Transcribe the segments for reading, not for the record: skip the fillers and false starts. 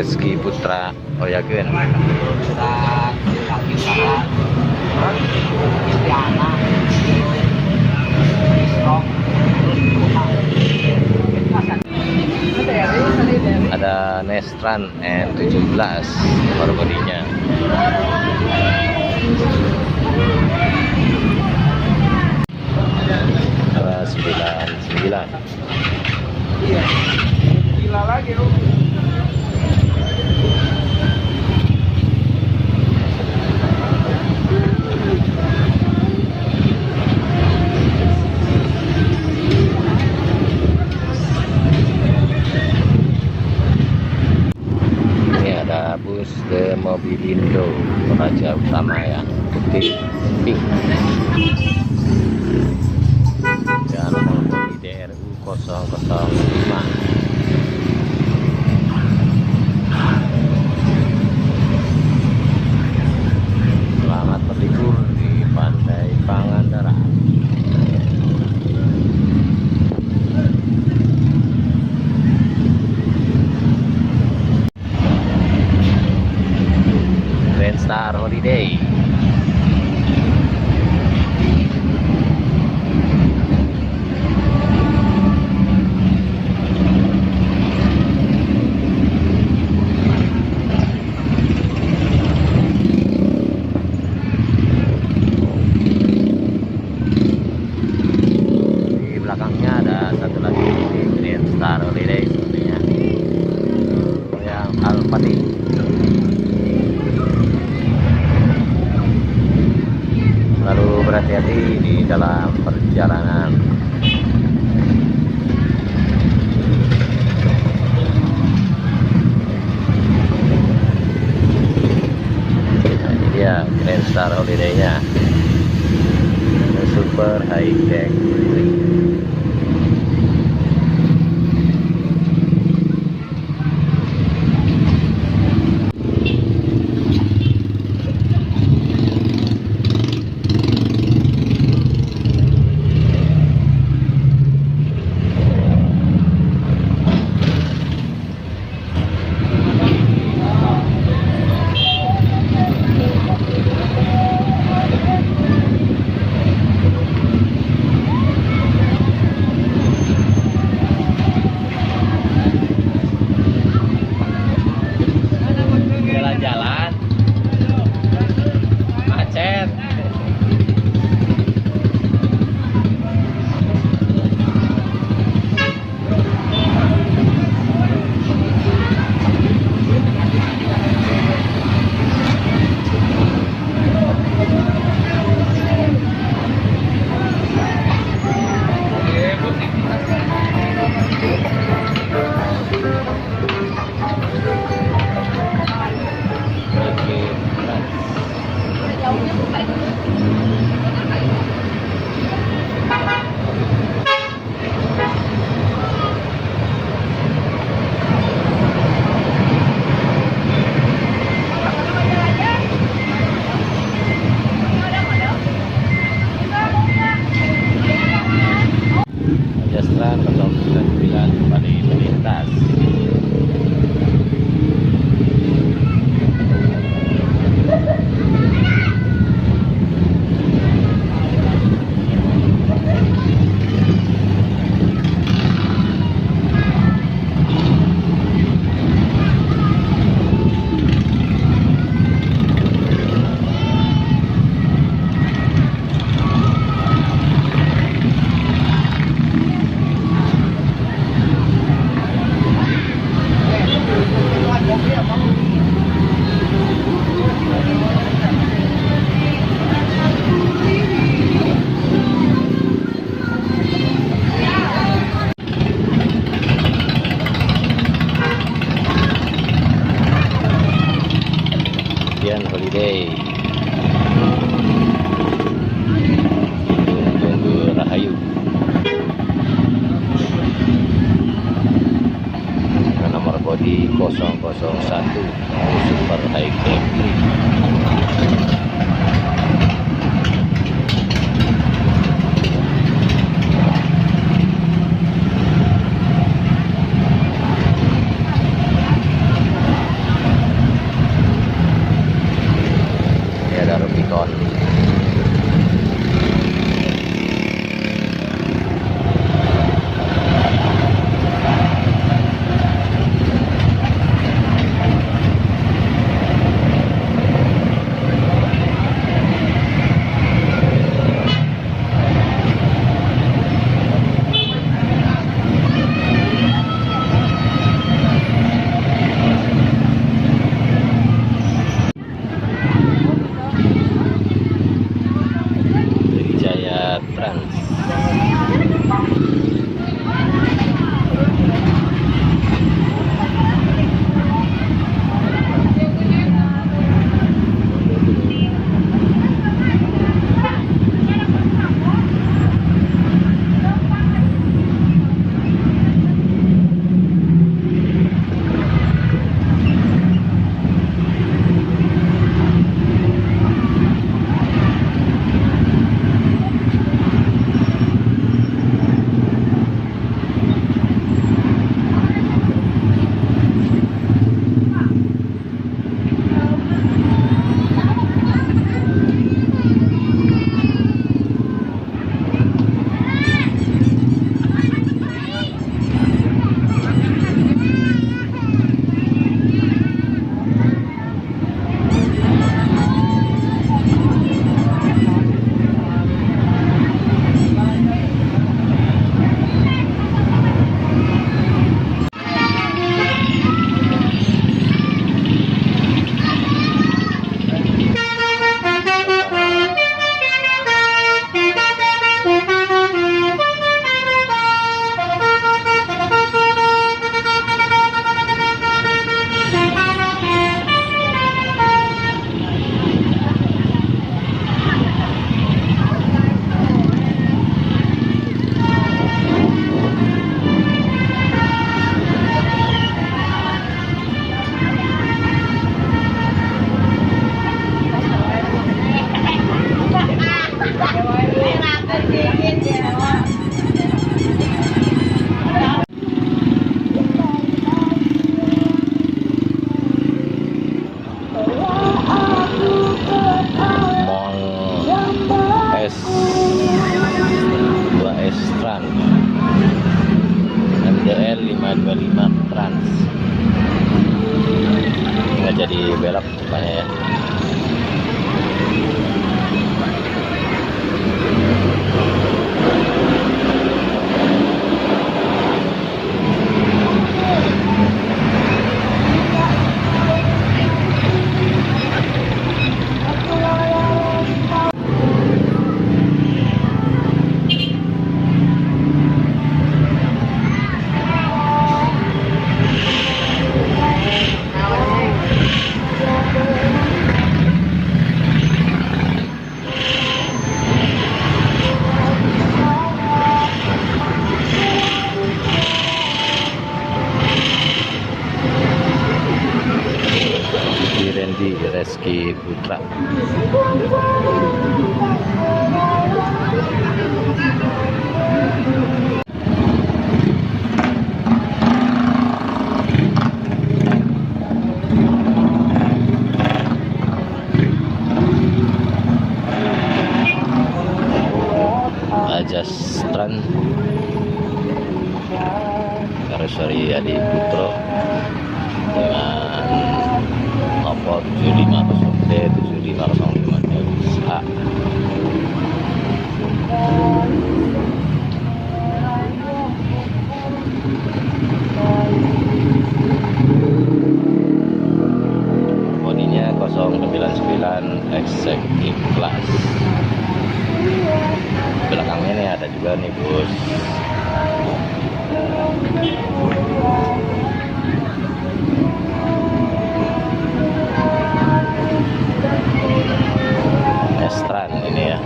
Reski Putra Oyakeun. dan kaki kanan Istiana Strong Ada Nestran N17 nomor bodinya. Ada 99. iya gila lagi lu. Bus The Mobilindo Raja Utama yang putih pink dan nomor bodi DRU 005. Selamat berlibur di Pantai Pangandaran. Star Holiday. Di belakangnya ada satu lagi Grand Star Holiday sepertinya yang Al-Fatih. Lalu berhati-hati di dalam perjalanan. Nah, ini dia Grand Star Holiday-nya, super high tech. Jalan-jalan macet. Majastran 099 kembali melintas. Holiday. Tunggu Rahayu. Nomor bodi 001 super high tech. MDL 525 Trans. Nggak jadi belok rupanya ya. Randy Reski Putra. Ajastran Karoseri Adi Putro dengan nomor 7500D 7505 A. Bodinya 099 Executive Class. Belakangnya nih ada juga nih bus. Estran ini ya.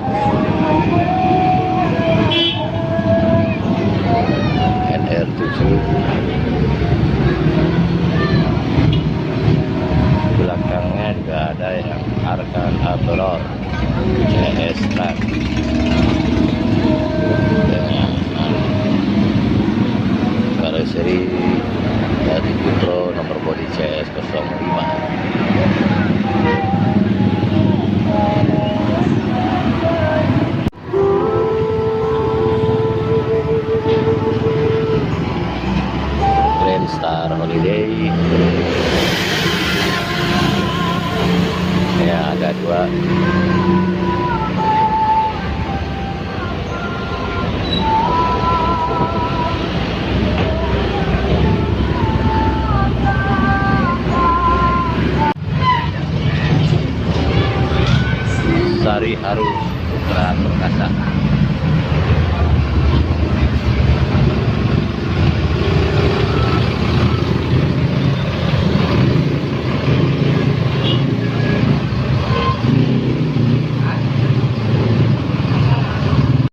NR7. Belakangnya juga ada yang Arkan Abror Estran dengan karoseri dari Putro nomor bodi CS05. Grand Star Holiday ya, ada dua. Sari Haru Putra Perkasa.